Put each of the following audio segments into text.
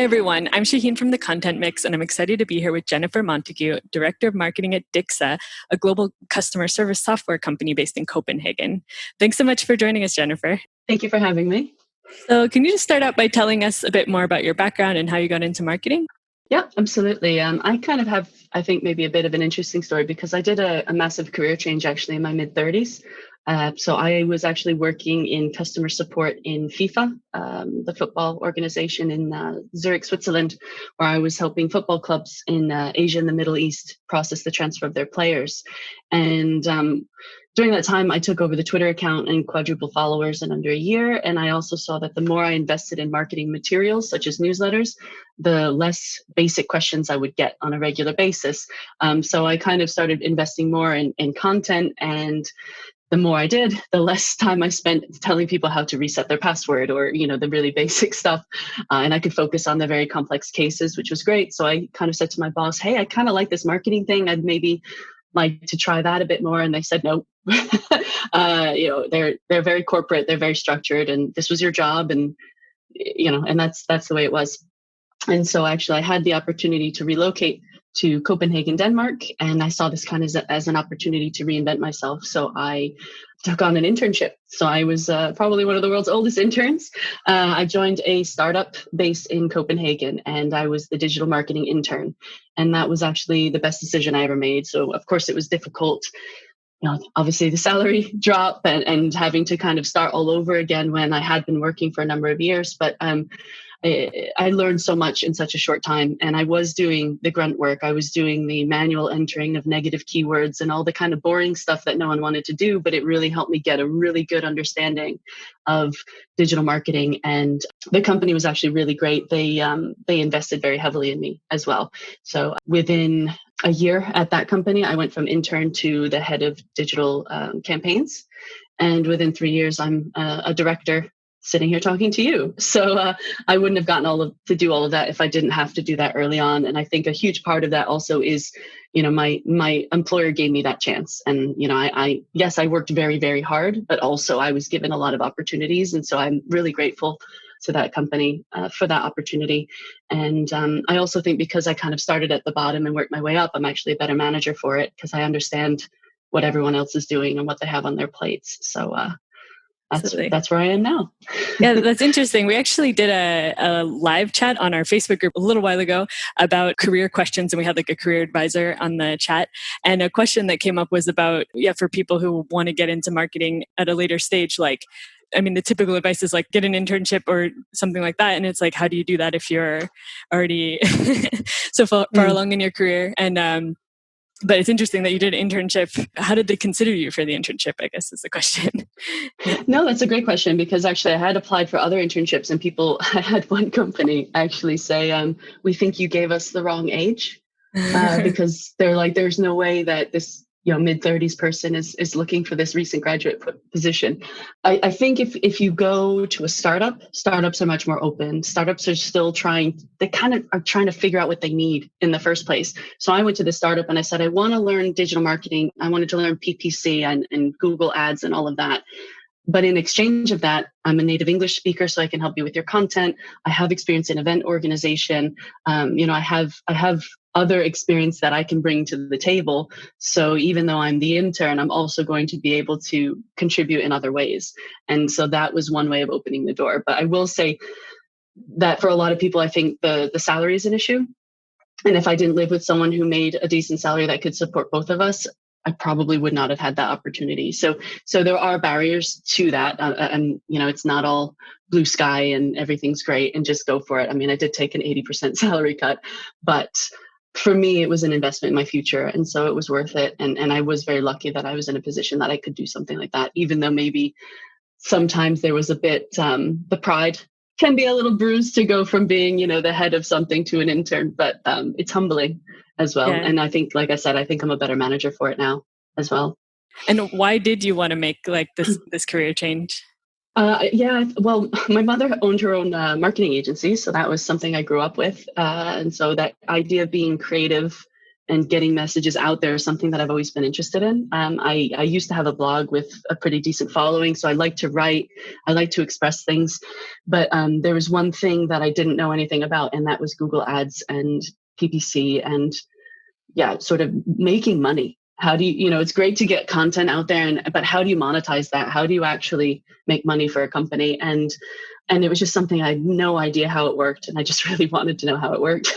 everyone. I'm Shaheen from The Content Mix, and I'm excited to be here with Jennifer Montague, Director of Marketing at Dixa, a global customer service software company based in Copenhagen. Thanks so much for joining us, Jennifer. Thank you for having me. So can you just start out by telling us a bit more about your background and how you got into marketing? Yeah, absolutely. I kind of have, I think, maybe a bit of an interesting story because I did a massive career change actually in my mid-30s. So I was actually working in customer support in FIFA, the football organization in Zurich, Switzerland, where I was helping football clubs in Asia and the Middle East process the transfer of their players. And during that time, I took over the Twitter account and quadrupled followers in under a year. And I also saw that the more I invested in marketing materials, such as newsletters, the less basic questions I would get on a regular basis. So I kind of started investing more in content, and the more I did, the less time I spent telling people how to reset their password or, the really basic stuff. And I could focus on the very complex cases, which was great. So I kind of said to my boss, hey, I kind of like this marketing thing. I'd maybe like to try that a bit more. And they said, no, they're very corporate, they're very structured, and this was your job. And, and that's the way it was. And so actually I had the opportunity to relocate to Copenhagen, Denmark, and I saw this kind of as an opportunity to reinvent myself. So I took on an internship. So I was probably one of the world's oldest interns. I joined a startup based in Copenhagen, and I was the digital marketing intern. And that was actually the best decision I ever made. So of course it was difficult. Obviously the salary drop and having to kind of start all over again when I had been working for a number of years. But I learned so much in such a short time, and I was doing the grunt work. I was doing the manual entering of negative keywords and all the kind of boring stuff that no one wanted to do, but it really helped me get a really good understanding of digital marketing. And the company was actually really great. They invested very heavily in me as well. So within a year at that company, I went from intern to the head of digital campaigns. And within 3 years, I'm a director sitting here talking to you. So I wouldn't have gotten to do all of that if I didn't have to do that early on. And I think a huge part of that also is, my employer gave me that chance. And, I worked very, very hard, but also I was given a lot of opportunities. And so I'm really grateful to that company for that opportunity. And I also think because I kind of started at the bottom and worked my way up, I'm actually a better manager for it because I understand what everyone else is doing and what they have on their plates. So that's where I am now. Yeah, that's interesting. We actually did a live chat on our Facebook group a little while ago about career questions, and we had like a career advisor on the chat. And a question that came up was about, for people who want to get into marketing at a later stage, the typical advice is like get an internship or something like that. And it's like, how do you do that if you're already so far along in your career? And but it's interesting that you did an internship. How did they consider you for the internship, I guess is the question. No, that's a great question because actually I had applied for other internships and I had one company actually say, we think you gave us the wrong age because they're like, there's no way that this mid-30s person is looking for this recent graduate position. I think if you go to a startups are much more open. Startups are still trying to figure out what they need in the first place. So I went to the startup and I said, I want to learn digital marketing. I wanted to learn PPC and Google ads and all of that. But in exchange of that, I'm a native English speaker, so I can help you with your content. I have experience in event organization. I have other experience that I can bring to the table. So even though I'm the intern, I'm also going to be able to contribute in other ways. And so that was one way of opening the door. But I will say that for a lot of people, I think the salary is an issue. And if I didn't live with someone who made a decent salary that could support both of us, I probably would not have had that opportunity. So there are barriers to that. And, it's not all blue sky and everything's great and just go for it. I did take an 80% salary cut, but for me, it was an investment in my future. And so it was worth it. And I was very lucky that I was in a position that I could do something like that, even though maybe sometimes there was a bit, the pride can be a little bruised to go from being, the head of something to an intern, but it's humbling as well. Yeah. And I think, like I said, I think I'm a better manager for it now as well. And why did you want to make this career change? Well, my mother owned her own marketing agency, so that was something I grew up with. And so that idea of being creative and getting messages out there is something that I've always been interested in. I used to have a blog with a pretty decent following, so I like to write, I like to express things. But there was one thing that I didn't know anything about, and that was Google Ads and PPC and sort of making money. How do you, it's great to get content out there, but how do you monetize that? How do you actually make money for a company? And it was just something I had no idea how it worked. And I just really wanted to know how it worked.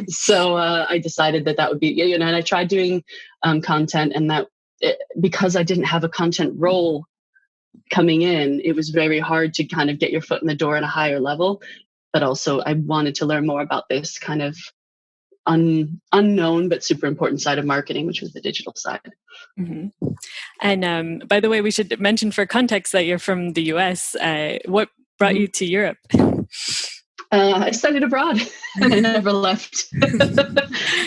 So I decided that would be, and I tried doing content, and because I didn't have a content role coming in, it was very hard to kind of get your foot in the door at a higher level. But also I wanted to learn more about this kind of unknown but super important side of marketing, which was the digital side. Mm-hmm. And by the way, we should mention for context that you're from the US. What brought you to Europe? I studied abroad and I never left.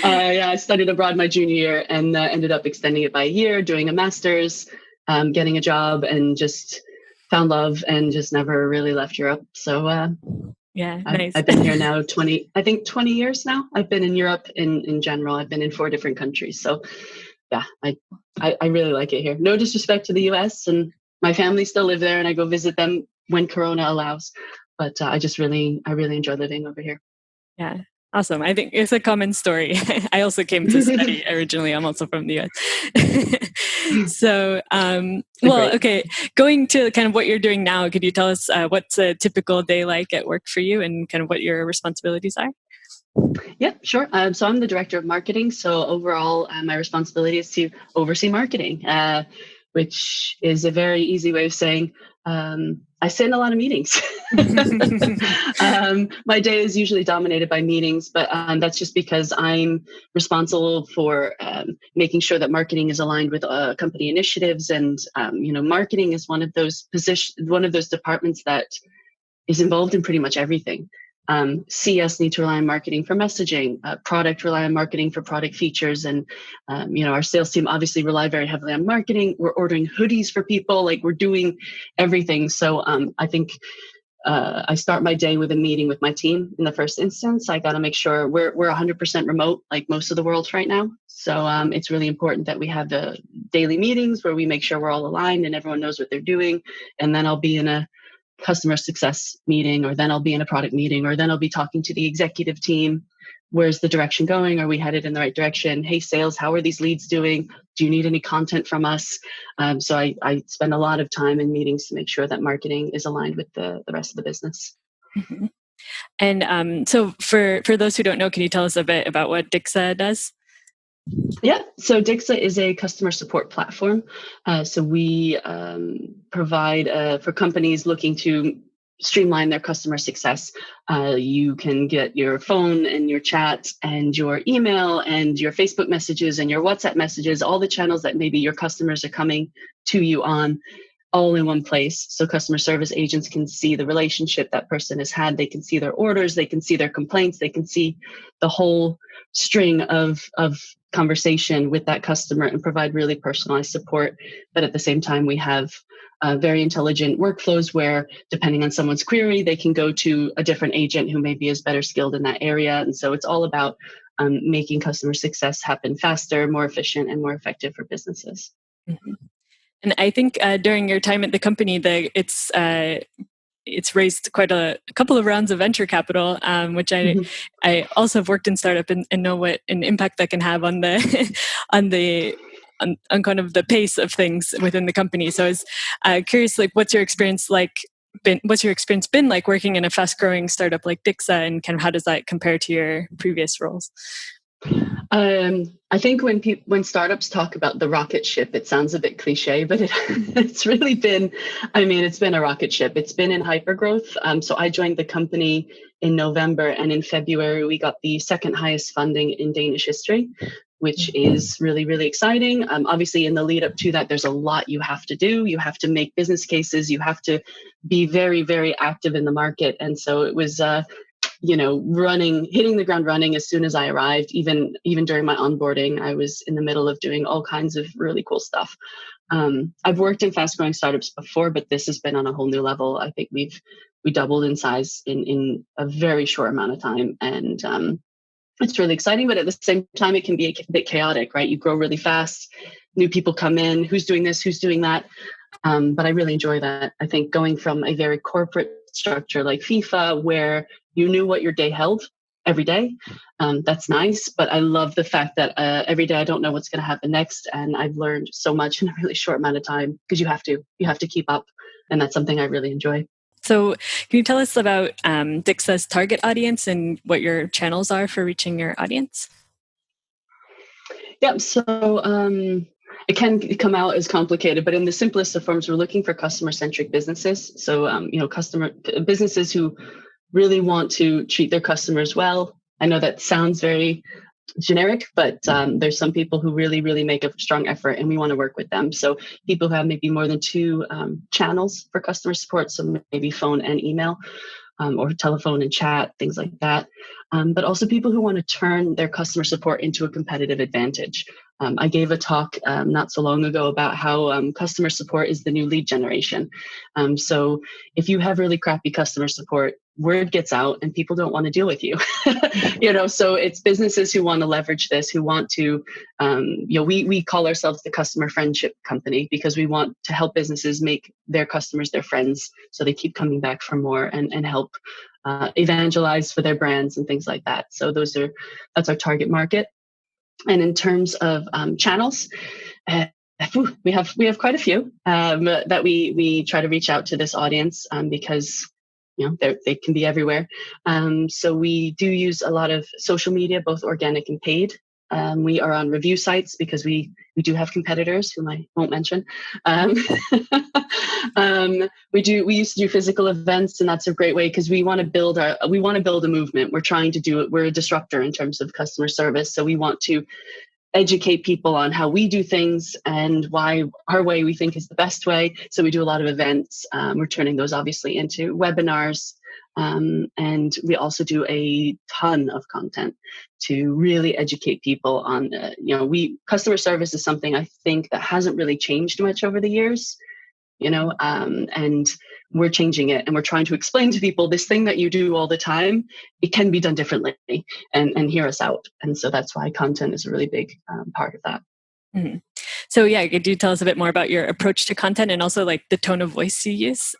I studied abroad my junior year and ended up extending it by a year, doing a master's, getting a job, and just found love and just never really left Europe. So nice. I've been here now 20 years now. I've been in Europe in general. I've been in 4 different countries. So I really like it here. No disrespect to the US, and my family still live there and I go visit them when Corona allows. But I really enjoy living over here. Yeah. Awesome. I think it's a common story. I also came to study originally. I'm also from the US. So, okay, going to kind of what you're doing now, could you tell us what's a typical day like at work for you and kind of what your responsibilities are? Yeah, sure. So I'm the director of marketing. So overall, my responsibility is to oversee marketing, which is a very easy way of saying I sit in a lot of meetings. My day is usually dominated by meetings, but that's just because I'm responsible for making sure that marketing is aligned with company initiatives. And marketing is one of those departments that is involved in pretty much everything. CS need to rely on marketing for messaging, product rely on marketing for product features. And, our sales team obviously rely very heavily on marketing. We're ordering hoodies for people, like we're doing everything. So I think I start my day with a meeting with my team in the first instance. I got to make sure we're 100% remote, like most of the world right now. So it's really important that we have the daily meetings where we make sure we're all aligned and everyone knows what they're doing. And then I'll be in a customer success meeting, or then I'll be in a product meeting, or then I'll be talking to the executive team. Where's the direction going? Are we headed in the right direction? Hey, sales, how are these leads doing? Do you need any content from us? So I spend a lot of time in meetings to make sure that marketing is aligned with the rest of the business. Mm-hmm. And so for those who don't know, can you tell us a bit about what Dixa does? Yeah, so Dixa is a customer support platform. So we provide for companies looking to streamline their customer success. You can get your phone and your chat and your email and your Facebook messages and your WhatsApp messages, all the channels that maybe your customers are coming to you on, all in one place. So customer service agents can see the relationship that person has had. They can see their orders. They can see their complaints. They can see the whole string of conversation with that customer and provide really personalized support. But at the same time, we have very intelligent workflows where, depending on someone's query, they can go to a different agent who maybe is better skilled in that area. And so it's all about making customer success happen faster, more efficient, and more effective for businesses. Mm-hmm. And I think during your time at the company, it's raised quite a couple of rounds of venture capital, which I also have worked in startup and know what an impact that can have on the on kind of the pace of things within the company. So I was curious, like, what's your experience been like working in a fast growing startup like Dixa, and kind of how does that compare to your previous roles? I think when startups talk about the rocket ship, it sounds a bit cliche, but it's really been, it's been a rocket ship. It's been in hypergrowth. So I joined the company in November, and in February, we got the second highest funding in Danish history, which is really, really exciting. Obviously, in the lead up to that, there's a lot you have to do. You have to make business cases. You have to be very, very active in the market. And so it was, hitting the ground running as soon as I arrived. Even during my onboarding, I was in the middle of doing all kinds of really cool stuff. I've worked in fast growing startups before, but this has been on a whole new level. I think we doubled in size in a very short amount of time. And it's really exciting, but at the same time, it can be a bit chaotic, right? You grow really fast, new people come in, who's doing this, who's doing that. But I really enjoy that. I think going from a very corporate structure like FIFA, where you knew what your day held every day, that's nice. But I love the fact that every day I don't know what's going to happen next, and I've learned so much in a really short amount of time because you have to keep up, and that's something I really enjoy. So, can you tell us about Dixa's target audience and what your channels are for reaching your audience? Yep. So it can come out as complicated, but in the simplest of forms, we're looking for customer-centric businesses. So customer businesses who really want to treat their customers well. I know that sounds very generic, but there's some people who really, really make a strong effort, and we want to work with them. So people who have maybe more than two channels for customer support, so maybe phone and email, or telephone and chat, things like that. But also people who want to turn their customer support into a competitive advantage. I gave a talk not so long ago about how customer support is the new lead generation. So if you have really crappy customer support, word gets out and people don't want to deal with you. So it's businesses who want to leverage this, who want to, we call ourselves the customer friendship company because we want to help businesses make their customers their friends so they keep coming back for more and help evangelize for their brands and things like that. So that's our target market. And in terms of channels, we have quite a few that we try to reach out to this audience because they can be everywhere. So we do use a lot of social media, both organic and paid. We are on review sites because we do have competitors whom I won't mention. We used to do physical events, and that's a great way because we want to build a movement. We're trying to do it. We're a disruptor in terms of customer service, so we want to educate people on how we do things and why our way we think is the best way. So we do a lot of events. We're turning those obviously into webinars. And we also do a ton of content to really educate people on, customer service is something I think that hasn't really changed much over the years, and we're changing it, and we're trying to explain to people this thing that you do all the time, it can be done differently, and hear us out. And so that's why content is a really big part of that. Mm-hmm. So could you tell us a bit more about your approach to content and also like the tone of voice you use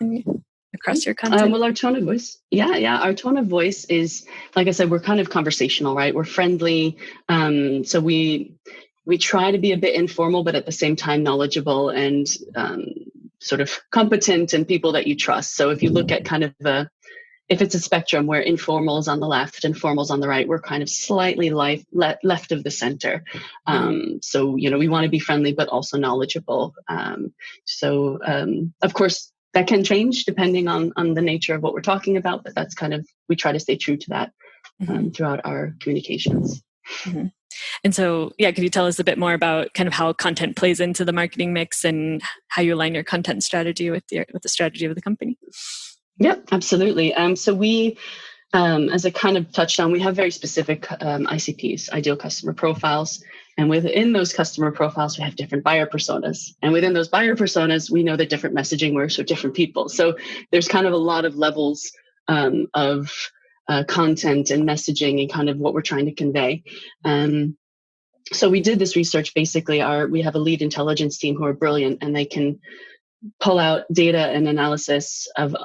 across your content? Well, our tone of voice. Our tone of voice is, like I said, we're kind of conversational, right? We're friendly. So we try to be a bit informal, but at the same time knowledgeable and sort of competent and people that you trust. So if you look at kind of if it's a spectrum where informal is on the left and formal is on the right, we're kind of slightly left of the center. So, we want to be friendly, but also knowledgeable. Of course, that can change depending on the nature of what we're talking about, but that's kind of, we try to stay true to that throughout our communications. Mm-hmm. And so, could you tell us a bit more about kind of how content plays into the marketing mix and how you align your content strategy with the strategy of the company? Yep, absolutely. So we, as I kind of touched on, we have very specific ICPs, ideal customer profiles. And within those customer profiles, we have different buyer personas. And within those buyer personas, we know that different messaging works with different people. So there's kind of a lot of levels of content and messaging and kind of what we're trying to convey. So we did this research. Basically, we have a lead intelligence team who are brilliant, and they can pull out data and analysis of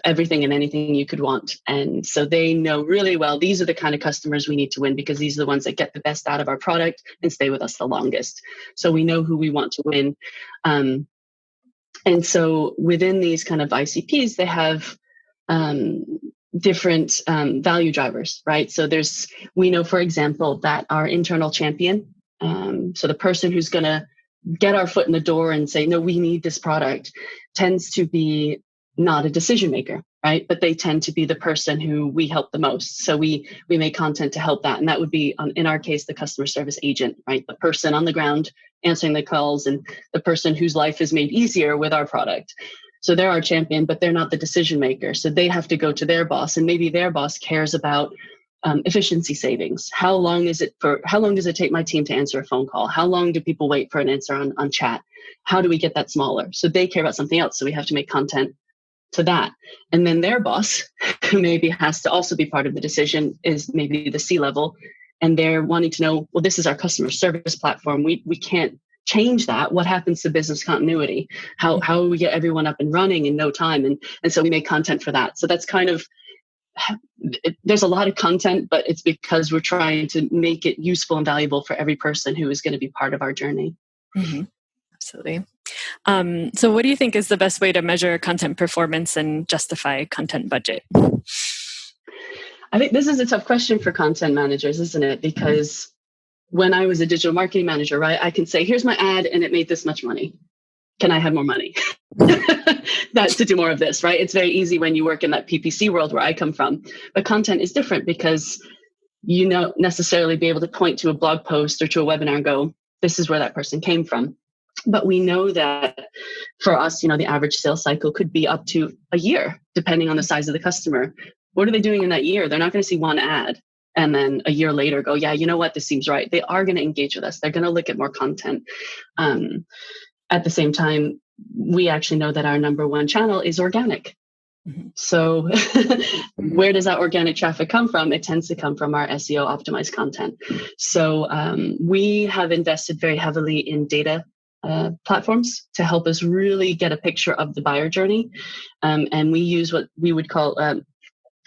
everything and anything you could want. And so they know really well, these are the kind of customers we need to win because these are the ones that get the best out of our product and stay with us the longest. So we know who we want to win. And so within these kind of ICPs, they have different value drivers, right? So we know, for example, that our internal champion, so the person who's going to get our foot in the door and say, no, we need this product, tends to be not a decision maker, right? But they tend to be the person who we help the most. So we make content to help that. And that would be, in our case, the customer service agent, right? The person on the ground answering the calls and the person whose life is made easier with our product. So they're our champion, but they're not the decision maker. So they have to go to their boss, and maybe their boss cares about efficiency savings. How long does it take my team to answer a phone call? How long do people wait for an answer on chat? How do we get that smaller? So they care about something else. So we have to make content to that. And then their boss, who maybe has to also be part of the decision, is maybe the C-level. and they're wanting to know, well, this is our customer service platform. We can't change that. What happens to business continuity? How do we get everyone up and running in no time? And so we make content for that. So that's kind of, there's a lot of content, but it's because we're trying to make it useful and valuable for every person who is going to be part of our journey. Mm-hmm. Absolutely. So what do you think is the best way to measure content performance and justify content budget? I think this is a tough question for content managers, isn't it? Because when I was a digital marketing manager, right, I can say, here's my ad and it made this much money. Can I have more money? To do more of this, right? It's very easy when you work in that PPC world where I come from. But content is different because you don't necessarily be able to point to a blog post or to a webinar and go, this is where that person came from. But we know that for us, the average sales cycle could be up to a year, depending on the size of the customer. What are they doing in that year? They're not going to see one ad and then a year later go, yeah, you know what, this seems right. They are going to engage with us. They're going to look at more content. At the same time, we actually know that our number one channel is organic. Mm-hmm. So where does that organic traffic come from? It tends to come from our SEO optimized content. So we have invested very heavily in data platforms to help us really get a picture of the buyer journey. And we use what we would call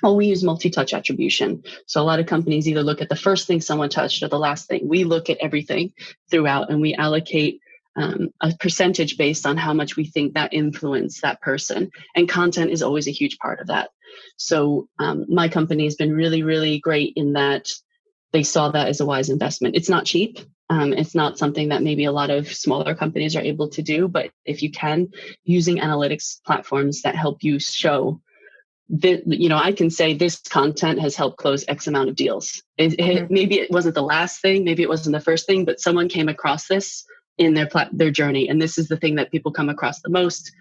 we use multi-touch attribution. So a lot of companies either look at the first thing someone touched or the last thing. We look at everything throughout, and we allocate a percentage based on how much we think that influenced that person. And content is always a huge part of that. So my company has been really, really great in that they saw that as a wise investment. It's not cheap. It's not something that maybe a lot of smaller companies are able to do, but if you can, using analytics platforms that help you show that, I can say this content has helped close X amount of deals. Maybe it wasn't the last thing, maybe it wasn't the first thing, but someone came across this in their journey. And this is the thing that people come across the most.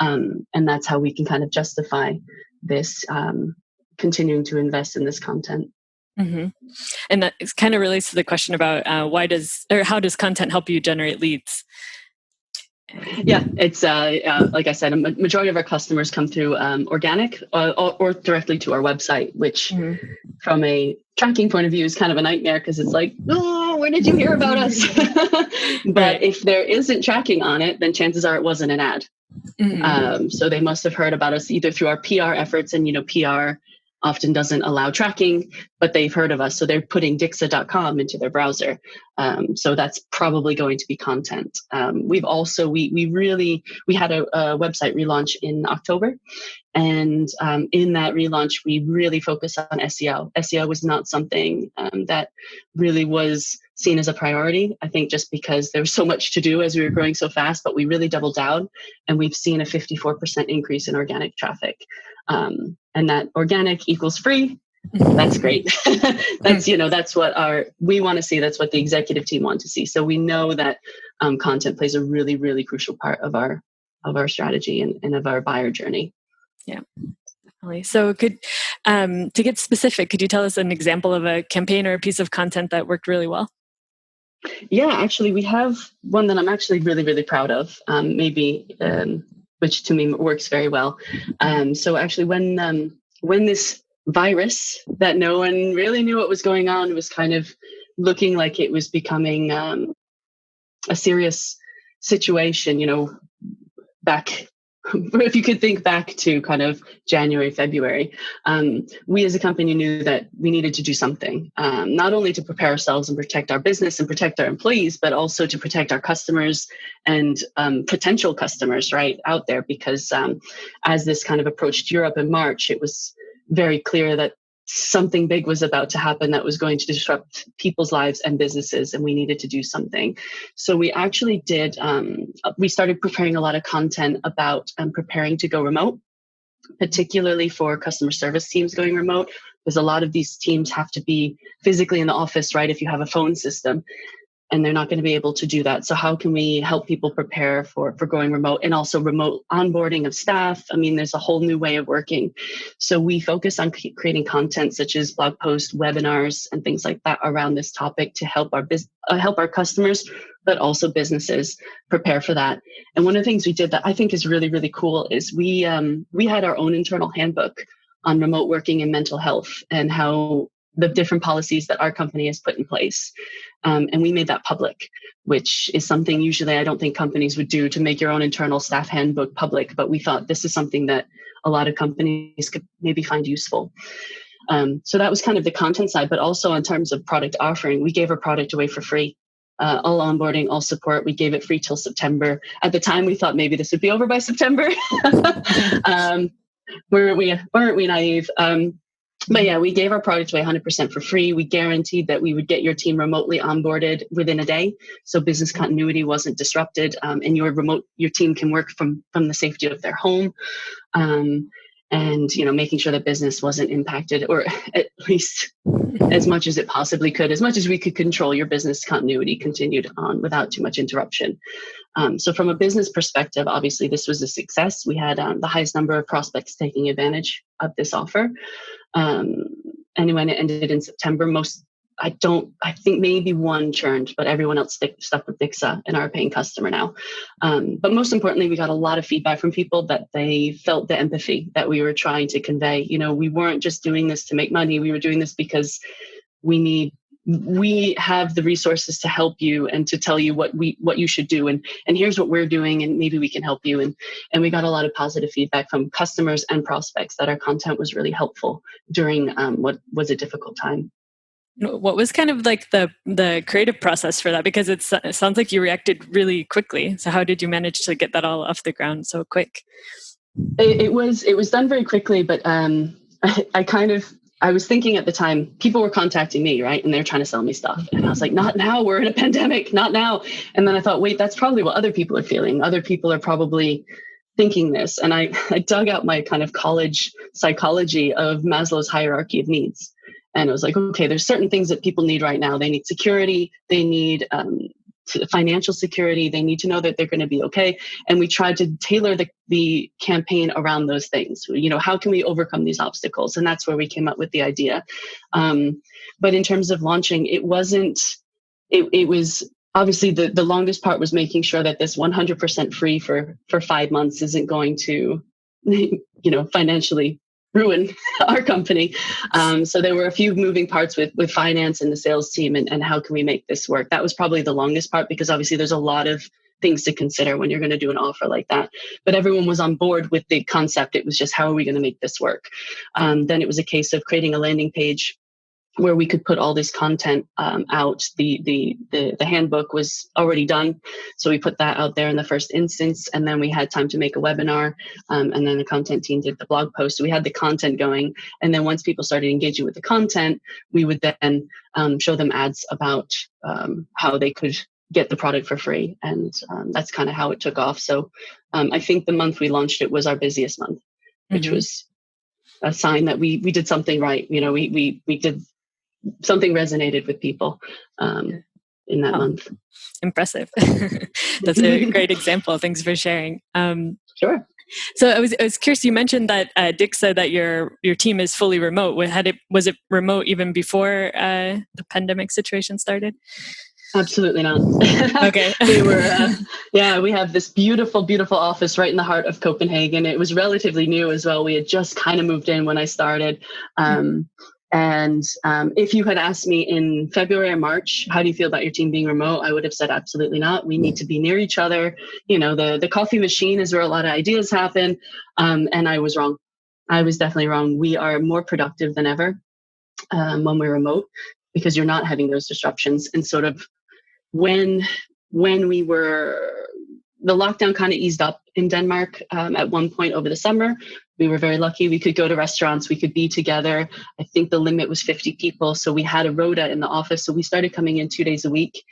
And that's how we can kind of justify this, continuing to invest in this content. Mm-hmm. And that kind of relates to the question about how does content help you generate leads? Yeah, it's like I said, a majority of our customers come through organic or directly to our website, which from a tracking point of view is kind of a nightmare because it's like, oh, where did you hear about us? But if there isn't tracking on it, then chances are it wasn't an ad. Mm-hmm. So they must have heard about us either through our PR efforts, and PR often doesn't allow tracking, but they've heard of us. So they're putting Dixa.com into their browser. So that's probably going to be content. We've also, we had a website relaunch in October. And in that relaunch, we really focused on SEO. SEO was not something that really was seen as a priority. I think just because there was so much to do as we were growing so fast, but we really doubled down, and we've seen a 54% increase in organic traffic. And that organic equals free. That's great. That's what we want to see. That's what the executive team want to see. So we know that content plays a really, really crucial part of our strategy and of our buyer journey. Yeah, definitely. So to get specific, could you tell us an example of a campaign or a piece of content that worked really well? Yeah, actually, we have one that I'm actually really, really proud of. Which to me works very well. So actually, when this virus that no one really knew what was going on was kind of looking like it was becoming a serious situation, back, if you could think back to kind of January, February, we as a company knew that we needed to do something, not only to prepare ourselves and protect our business and protect our employees, but also to protect our customers and potential customers right out there. Because as this kind of approached Europe in March, it was very clear that something big was about to happen that was going to disrupt people's lives and businesses, and we needed to do something. So we actually we started preparing a lot of content about preparing to go remote, particularly for customer service teams going remote, because a lot of these teams have to be physically in the office, right? If you have a phone system, and they're not going to be able to do that. So how can we help people prepare for going remote, and also remote onboarding of staff? I mean, there's a whole new way of working. So we focus on creating content such as blog posts, webinars, and things like that around this topic to help our customers, but also businesses prepare for that. And one of the things we did that I think is really, really cool is we had our own internal handbook on remote working and mental health, and how the different policies that our company has put in place. And we made that public, which is something usually I don't think companies would do, to make your own internal staff handbook public. But we thought this is something that a lot of companies could maybe find useful. So that was kind of the content side, but also in terms of product offering, we gave our product away for free. All onboarding, all support. We gave it free till September. At the time, we thought maybe this would be over by September. Weren't we naive? But yeah, we gave our product away 100% for free. We guaranteed that we would get your team remotely onboarded within a day, so business continuity wasn't disrupted, and your team can work from the safety of their home. And making sure that business wasn't impacted, or at least as much as it possibly could, as much as we could control, your business continuity continued on without too much interruption. So from a business perspective, obviously this was a success. We had the highest number of prospects taking advantage of this offer. And when it ended in September, I think maybe one churned, but everyone else stuck with Dixa and are a paying customer now. But most importantly, we got a lot of feedback from people that they felt the empathy that we were trying to convey. We weren't just doing this to make money. We were doing this because we have the resources to help you and to tell you what you should do. And here's what we're doing, and maybe we can help you. And we got a lot of positive feedback from customers and prospects that our content was really helpful during what was a difficult time. What was kind of like the creative process for that? Because it sounds like you reacted really quickly. So how did you manage to get that all off the ground so quick? It was done very quickly, but I was thinking at the time, people were contacting me, right? And they're trying to sell me stuff. And I was like, not now, we're in a pandemic, not now. And then I thought, wait, that's probably what other people are feeling. Other people are probably thinking this. And I dug out my kind of college psychology of Maslow's hierarchy of needs. And I was like, okay, there's certain things that people need right now. They need security. They need financial security. They need to know that they're going to be okay. And we tried to tailor the campaign around those things. How can we overcome these obstacles? And that's where we came up with the idea. But in terms of launching, it was obviously the longest part was making sure that this 100% free for 5 months isn't going to, financially ruin our company. So there were a few moving parts with finance and the sales team and how can we make this work? That was probably the longest part, because obviously there's a lot of things to consider when you're going to do an offer like that. But everyone was on board with the concept. It was just, how are we going to make this work? Then it was a case of creating a landing page where we could put all this content out. The handbook was already done, so we put that out there in the first instance, and then we had time to make a webinar, and then the content team did the blog post. So we had the content going, and then once people started engaging with the content, we would then show them ads about how they could get the product for free, and that's kind of how it took off. So I think the month we launched it was our busiest month, which was a sign that we did something right. We did something, resonated with people in that month. Impressive. That's a great example. Thanks for sharing. Sure. So I was curious. You mentioned that Dixa, that your team is fully remote. Was it remote even before the pandemic situation started? Absolutely not. Okay. We have this beautiful, beautiful office right in the heart of Copenhagen. It was relatively new as well. We had just kind of moved in when I started. And if you had asked me in February or March, how do you feel about your team being remote? I would have said, absolutely not. We need to be near each other. The coffee machine is where a lot of ideas happen. And I was wrong. I was definitely wrong. We are more productive than ever when we're remote, because you're not having those disruptions. And sort of when the lockdown kind of eased up in Denmark at one point over the summer. We were very lucky. We could go to restaurants. We could be together. I think the limit was 50 people. So we had a rota in the office. So we started coming in 2 days a week.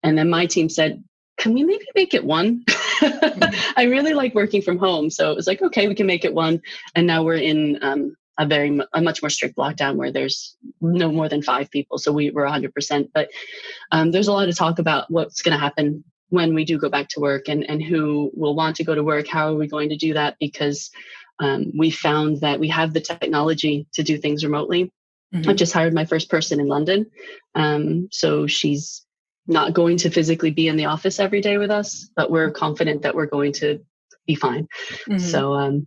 And then my team said, can we maybe make it one? I really like working from home. So it was like, okay, we can make it one. And now we're in a much more strict lockdown where there's no more than 5 people. So we were 100%. But there's a lot of talk about what's going to happen when we do go back to work, and who will want to go to work. How are we going to do that? Because we found that we have the technology to do things remotely. I just hired my first person in London. So she's not going to physically be in the office every day with us, but we're confident that we're going to be fine. So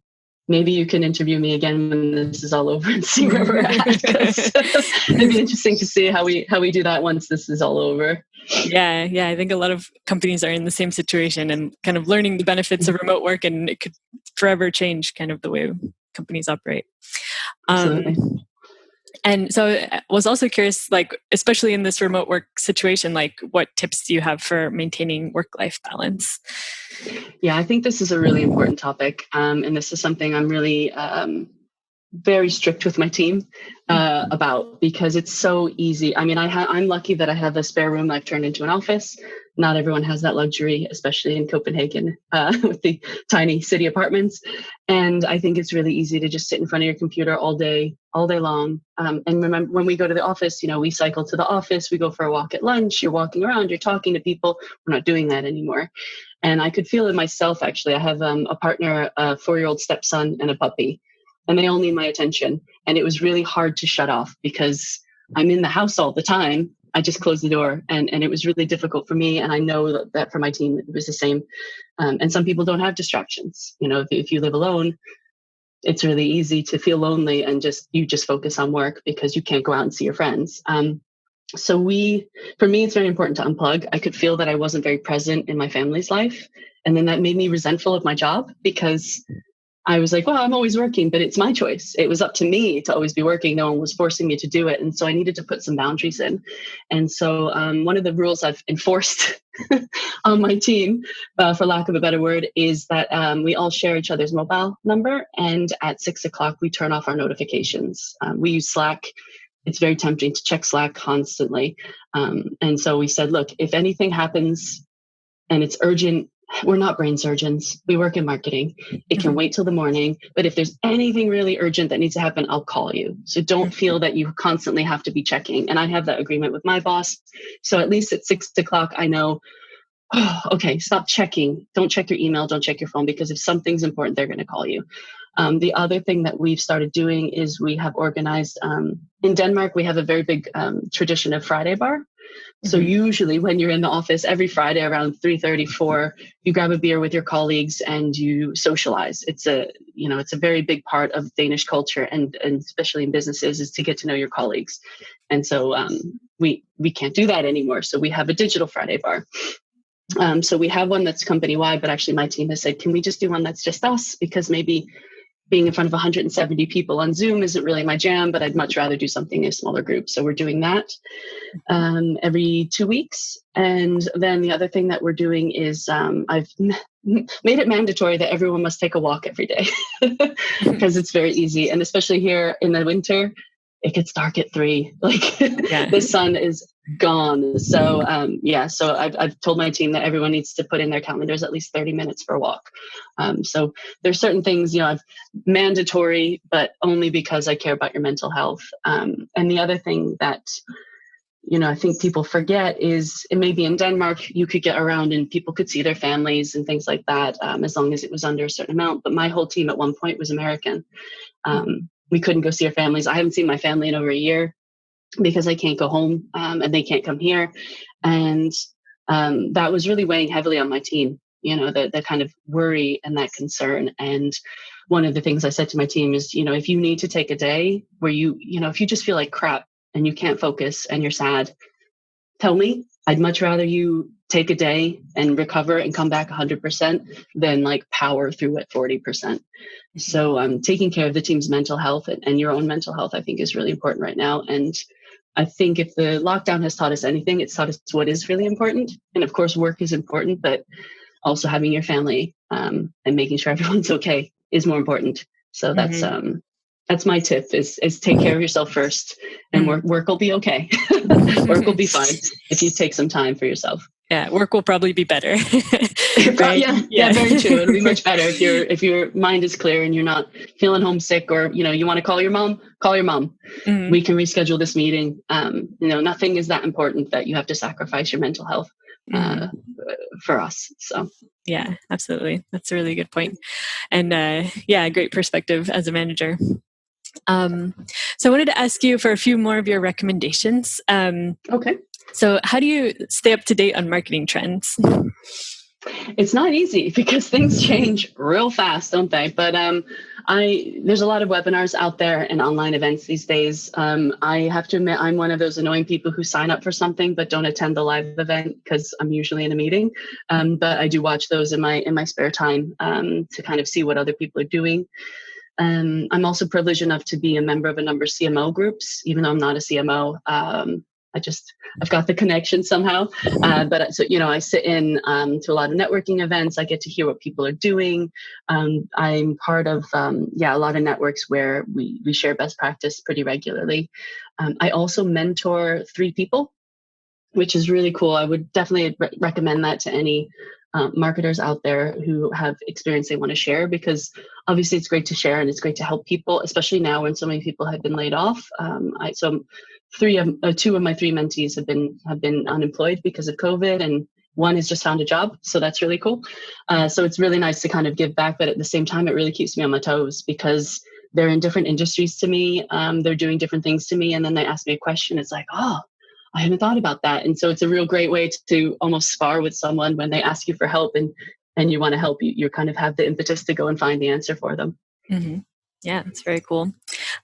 maybe you can interview me again when this is all over and see where we're at. 'Cause it'd be interesting to see how we do that once this is all over. Yeah, I think a lot of companies are in the same situation and kind of learning the benefits of remote work, and it could forever change kind of the way companies operate. Absolutely. And so I was also curious, like, especially in this remote work situation, like what tips do you have for maintaining work-life balance? Yeah, I think this is a really important topic. And this is something I'm really very strict with my team about, because it's so easy. I mean, I'm lucky that I have a spare room I've turned into an office. Not everyone has that luxury, especially in Copenhagen with the tiny city apartments. And I think it's really easy to just sit in front of your computer all day long. And remember, when we go to the office, we cycle to the office, we go for a walk at lunch, you're walking around, you're talking to people. We're not doing that anymore. And I could feel it myself, actually. I have a partner, a 4-year-old stepson, and a puppy. And they all need my attention. And it was really hard to shut off because I'm in the house all the time. I just closed the door, and it was really difficult for me. And I know that for my team, it was the same. And some people don't have distractions. If you live alone, it's really easy to feel lonely and you just focus on work because you can't go out and see your friends. For me, it's very important to unplug. I could feel that I wasn't very present in my family's life. And then that made me resentful of my job because I was like, well, I'm always working, but it's my choice. It was up to me to always be working. No one was forcing me to do it. And so I needed to put some boundaries in. And so one of the rules I've enforced on my team, for lack of a better word, is that we all share each other's mobile number. And at 6:00, we turn off our notifications. We use Slack. It's very tempting to check Slack constantly. And so we said, look, if anything happens and it's urgent, we're not brain surgeons. We work in marketing. It can wait till the morning. But if there's anything really urgent that needs to happen, I'll call you. So don't feel that you constantly have to be checking. And I have that agreement with my boss. So at least at 6:00, I know, okay, stop checking. Don't check your email. Don't check your phone, because if something's important, they're going to call you. The other thing that we've started doing is we have organized, in Denmark, we have a very big tradition of Friday bar. So usually when you're in the office every Friday around 3:30, 4, you grab a beer with your colleagues and you socialize. It's a very big part of Danish culture, and especially in businesses, is to get to know your colleagues. And so we can't do that anymore. So we have a digital Friday bar. So we have one that's company-wide, but actually my team has said, can we just do one that's just us? Because maybe being in front of 170 people on Zoom isn't really my jam, but I'd much rather do something in a smaller group. So we're doing that every 2 weeks. And then the other thing that we're doing is I've made it mandatory that everyone must take a walk every day because it's very easy. And especially here in the winter, it gets dark at 3. The sun is gone. So so I've told my team that everyone needs to put in their calendars at least 30 minutes for a walk. So there's certain things, I've mandatory, but only because I care about your mental health. And the other thing that, I think people forget is, it maybe in Denmark, you could get around and people could see their families and things like that, as long as it was under a certain amount. But my whole team at one point was American. We couldn't go see our families. I haven't seen my family in over a year because I can't go home and they can't come here. And that was really weighing heavily on my team, the kind of worry and that concern. And one of the things I said to my team is, if you need to take a day where if you just feel like crap and you can't focus and you're sad, tell me. I'd much rather you take a day and recover and come back 100% than power through at 40%. So taking care of the team's mental health and your own mental health, I think, is really important right now. And I think if the lockdown has taught us anything, it's taught us what is really important. And of course, work is important, but also having your family and making sure everyone's okay is more important. So that's my tip is take care of yourself first, and work will be okay. Work will be fine if you take some time for yourself. Yeah, work will probably be better. Right? Yeah, very true. It'll be much better if your mind is clear and you're not feeling homesick, or you want to call your mom. Call your mom. We can reschedule this meeting. Nothing is that important that you have to sacrifice your mental health for us. So yeah, absolutely. That's a really good point. And great perspective as a manager. So I wanted to ask you for a few more of your recommendations. Okay. So how do you stay up to date on marketing trends? It's not easy because things change real fast, don't they? But There's a lot of webinars out there and online events these days. I have to admit, I'm one of those annoying people who sign up for something but don't attend the live event because I'm usually in a meeting. But I do watch those in my spare time to kind of see what other people are doing. I'm also privileged enough to be a member of a number of CMO groups, even though I'm not a CMO. I've got the connection somehow. But so, I sit in to a lot of networking events. I get to hear what people are doing. I'm part of, a lot of networks where we share best practice pretty regularly. I also mentor 3 people, which is really cool. I would definitely recommend that to any marketers out there who have experience they want to share, because obviously it's great to share and it's great to help people, especially now when so many people have been laid off. So 2 of my 3 mentees have been unemployed because of COVID, and one has just found a job. So that's really cool. So it's really nice to kind of give back, but at the same time, it really keeps me on my toes because they're in different industries to me. They're doing different things to me. And then they ask me a question. It's like, oh, I haven't thought about that. And so it's a real great way to almost spar with someone when they ask you for help and you want to help. You kind of have the impetus to go and find the answer for them. Mm-hmm. Yeah, it's very cool.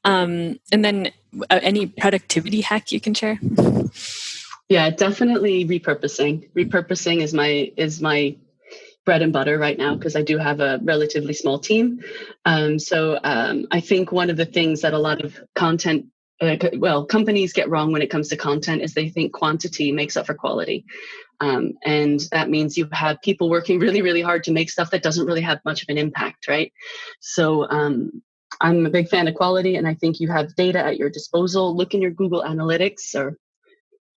And then any productivity hack you can share? Yeah, definitely repurposing. Repurposing is my bread and butter right now because I do have a relatively small team. So I think one of the things that a lot of companies get wrong when it comes to content is they think quantity makes up for quality. And that means you have people working really, really hard to make stuff that doesn't really have much of an impact, right? So I'm a big fan of quality, and I think you have data at your disposal. Look in your Google Analytics, or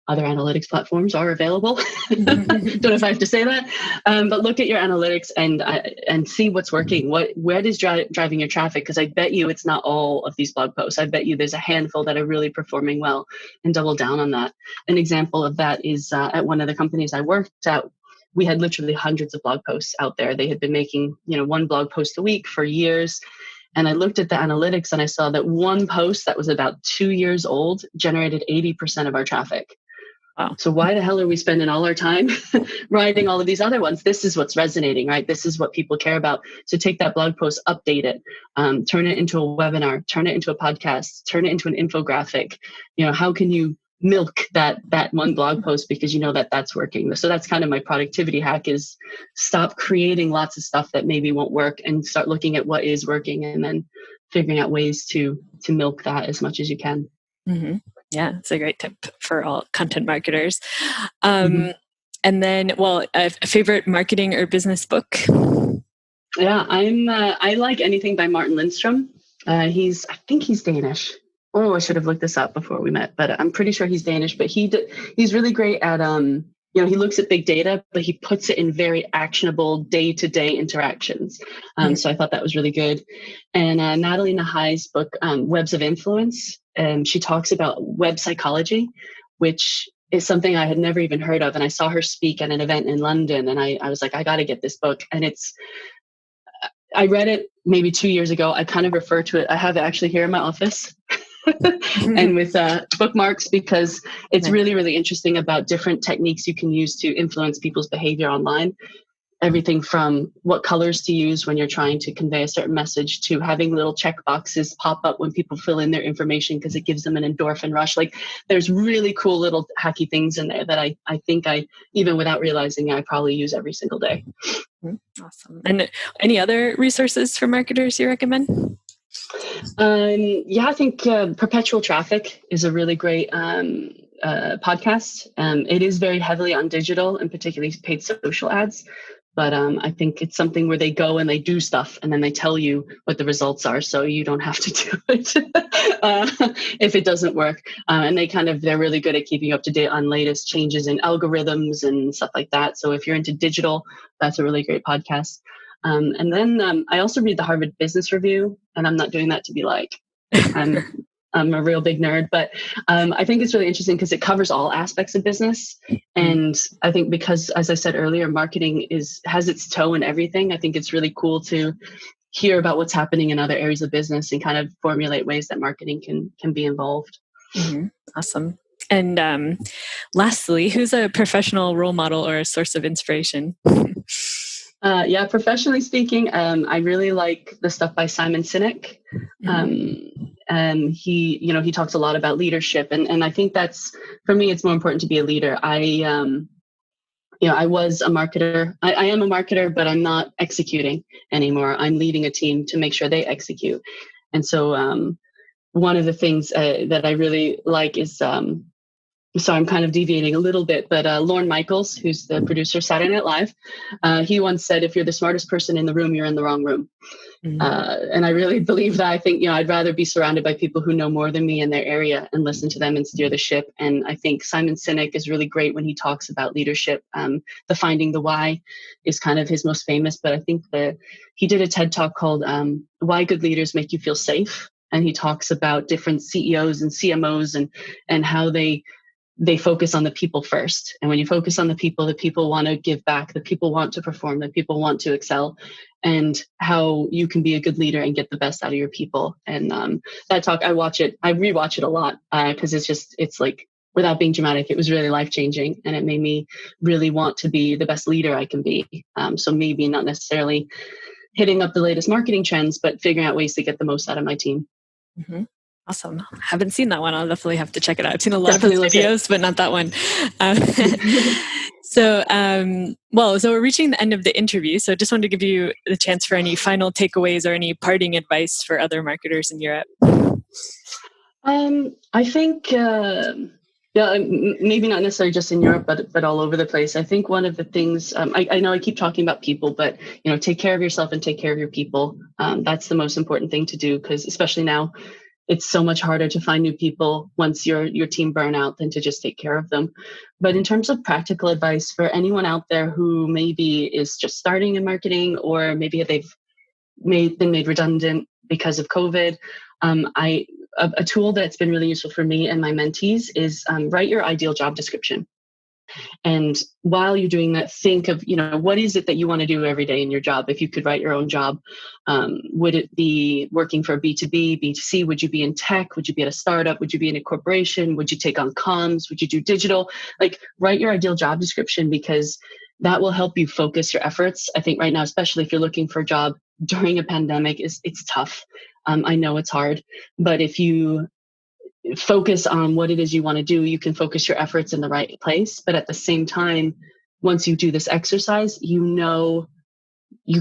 other analytics platforms are available. Don't know if I have to say that, but look at your analytics and see what's working. What is driving your traffic? Because I bet you it's not all of these blog posts. I bet you there's a handful that are really performing well, and double down on that. An example of that is at one of the companies I worked at. We had literally hundreds of blog posts out there. They had been making, 1 blog post a week for years. And I looked at the analytics and I saw that one post that was about 2 years old generated 80% of our traffic. Wow. So why the hell are we spending all our time writing all of these other ones? This is what's resonating, right? This is what people care about. So take that blog post, update it, turn it into a webinar, turn it into a podcast, turn it into an infographic. How can you milk that one blog post because you know that that's working? So that's kind of my productivity hack, is stop creating lots of stuff that maybe won't work and start looking at what is working and then figuring out ways to milk that as much as you can. Mm-hmm. Yeah, it's a great tip for all content marketers. And then, a favorite marketing or business book? Yeah, I like anything by Martin Lindstrom. I think he's Danish. Oh, I should have looked this up before we met, but I'm pretty sure he's Danish. But he's really great at he looks at big data, but he puts it in very actionable day-to-day interactions. So I thought that was really good. And Natalie Nahai's book, Webs of Influence, she talks about web psychology, which is something I had never even heard of. And I saw her speak at an event in London, and I was like, I got to get this book. And I read it maybe 2 years ago. I kind of refer to it. I have it actually here in my office. And with bookmarks, because it's really, really interesting about different techniques you can use to influence people's behavior online. Everything from what colors to use when you're trying to convey a certain message, to having little check boxes pop up when people fill in their information because it gives them an endorphin rush. Like, there's really cool little hacky things in there that I think even without realizing, I probably use every single day. Awesome. And any other resources for marketers you recommend? I think Perpetual Traffic is a really great podcast. It is very heavily on digital and particularly paid social ads. But I think it's something where they go and they do stuff and then they tell you what the results are, so you don't have to do it if it doesn't work. And they're really good at keeping up to date on latest changes in algorithms and stuff like that. So if you're into digital, that's a really great podcast. And then I also read the Harvard Business Review, and I'm not doing that to be like, I'm a real big nerd, but I think it's really interesting because it covers all aspects of business. And I think because, as I said earlier, marketing has its toe in everything. I think it's really cool to hear about what's happening in other areas of business and kind of formulate ways that marketing can be involved. Mm-hmm. Awesome. And lastly, who's a professional role model or a source of inspiration? Yeah, professionally speaking, I really like the stuff by Simon Sinek. And he talks a lot about leadership, and I think that's, for me, it's more important to be a leader. I was a marketer. I am a marketer, but I'm not executing anymore. I'm leading a team to make sure they execute. And so one of the things that I really like is, so I'm kind of deviating a little bit, but Lorne Michaels, who's the producer of Saturday Night Live, he once said, if you're the smartest person in the room, you're in the wrong room. And I really believe that. I think, I'd rather be surrounded by people who know more than me in their area and listen to them and steer the ship. And I think Simon Sinek is really great when he talks about leadership. The Finding the Why is kind of his most famous, but I think he did a TED Talk called Why Good Leaders Make You Feel Safe. And he talks about different CEOs and CMOs and how they focus on the people first. And when you focus on the people want to give back, the people want to perform, the people want to excel, and how you can be a good leader and get the best out of your people. And that talk, I rewatch it a lot because it's like, without being dramatic, it was really life-changing, and it made me really want to be the best leader I can be. So maybe not necessarily hitting up the latest marketing trends, but figuring out ways to get the most out of my team. Mm-hmm. Awesome. Haven't seen that one. I'll definitely have to check it out. I've seen a lot of those videos, but not that one. So we're reaching the end of the interview. So I just wanted to give you the chance for any final takeaways or any parting advice for other marketers in Europe. I think, maybe not necessarily just in Europe, but all over the place. I think one of the things, I know I keep talking about people, but take care of yourself and take care of your people. That's the most important thing to do, because especially now, it's so much harder to find new people once your team burn out than to just take care of them. But in terms of practical advice for anyone out there who maybe is just starting in marketing, or maybe they've been made redundant because of COVID, a tool that's been really useful for me and my mentees is write your ideal job description. And while you're doing that, think of, what is it that you want to do every day in your job? If you could write your own job, would it be working for a B2B, B2C? Would you be in tech? Would you be at a startup? Would you be in a corporation? Would you take on comms? Would you do digital? Like, write your ideal job description, because that will help you focus your efforts. I think right now, especially if you're looking for a job during a pandemic, it's tough. I know it's hard, but if you focus on what it is you want to do, you can focus your efforts in the right place. But at the same time, once you do this exercise, you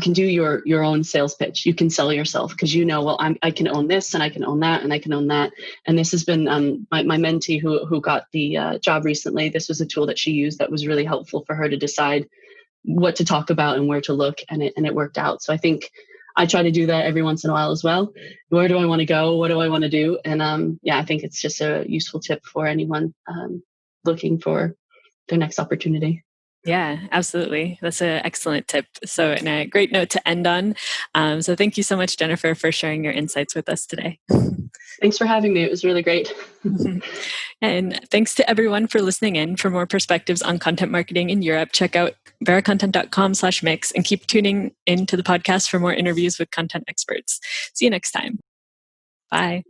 can do your own sales pitch. You can sell yourself, because I can own this, and I can own that, and I can own that. And this has been my mentee who got the job recently. This was a tool that she used that was really helpful for her to decide what to talk about and where to look, and it worked out. So I think I try to do that every once in a while as well. Where do I want to go? What do I want to do? And I think it's just a useful tip for anyone looking for their next opportunity. Yeah, absolutely. That's an excellent tip. So, and a great note to end on. So thank you so much, Jennifer, for sharing your insights with us today. Thanks for having me. It was really great. And thanks to everyone for listening in. For more perspectives on content marketing in Europe, check out veracontent.com/mix and keep tuning into the podcast for more interviews with content experts. See you next time. Bye.